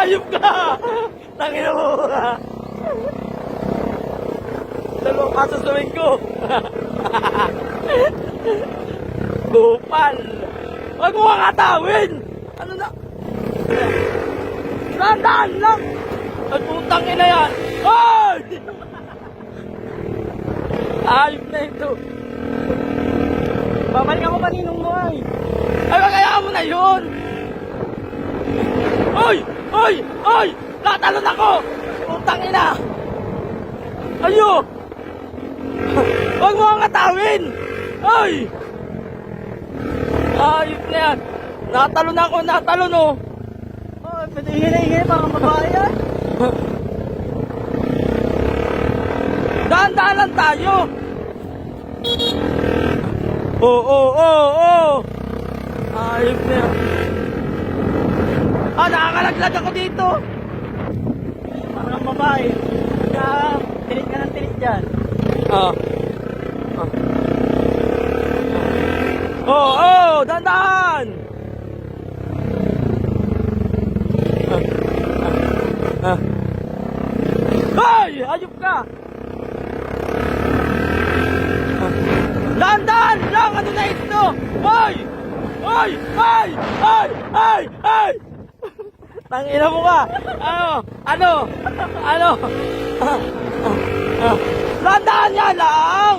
Hayop ka! Tangina mo ka! Dalawang kasos na ko. Bupal! Huwag mo kang atawin! Ano na? Dahan lang! At putang ina yan! Hoy! Ayop na ito. Babalik ako paninong mo ay. Ay, magkayaan mo na yun! Hoy! Hoy! Hoy! Natalon ako! Putang ina! Ayo! Huwag mo kang atawin! Hoy! Ayop na yan! Natalon ako! Natalon oh! Oh, pwede ingay parang babae yan. Dahan-dahan lang tayo! Oo! Ayop na yan! Nakakalaglag ako dito! Parang babae. Kaya, tilit ka ng tilit dyan. Dahan-dahan! Hoy! Ayop ka! Dahan-dahan lang! Ano na ito? Hoy! Hoy! Hoy! Hoy! Hoy! Hoy! Tangina mo ka! Ano? Dahan-dahan yan lang!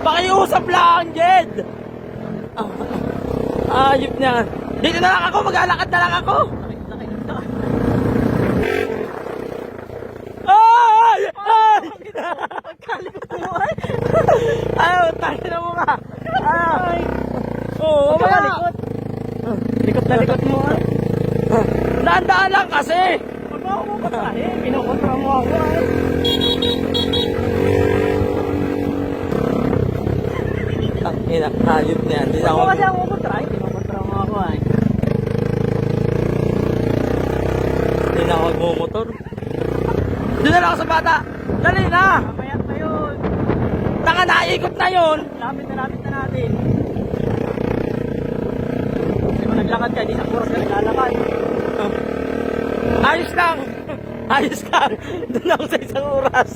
Pakiusap lang, Jed! Ayop niyan. Dito na lang ako, maglalakad na lang ako. Ay! Ay! Pagkalikot mo ay. Ayaw, tangina mo ka. Ay! Oo, Pagkalikot. Likot na likot mo ay. Dahan-dahan lang kasi. Huwag mo ako mapatahin. Pinukontra mo ako ay. Tangina, ayop niyan. Hindi na Huwag mo ako. kasi ako mapatry. Pinukontra mo ako ay. Hindi na ako magmumotor. Doon na lang ako sa bata. Dali na. Mamaya na yun. Tanga, naikot na yun. Lapit na natin. Kasi kung naglakad ka, di sa oras ka naglalakad. Ayos lang. Ayos lang. Doon ako sa isang oras.